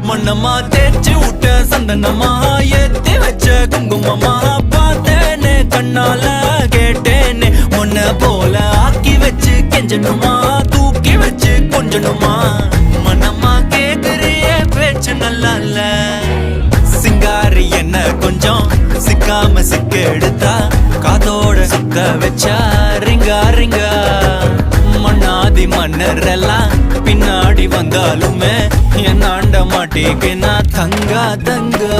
மண்ணம்மா தேய்ச்சி விட்ட சந்தனமா ஏத்தி வச்ச குங்குமமா பார்த்தேனே கண்ணால கேட்டேனே உன்ன போல ஆக்கி வச்சு கெஞ்சணுமா தூக்கி வச்சு கொஞ்சணுமா மண்ணம்மா கேக்குறிய பேச்சு நல்லா இல்ல சிங்காரி என்ன கொஞ்சம் சிக்காம சிக்க எடுத்தா காதோட சுத்த வச்சா ரிங்கா ரிங்கா மண்ணாதி மன்னர் எல்லாம் பின்னாடி வந்தாலுமே என் ஆண்ட மாட்டேக்கு நான் தங்கா தங்கா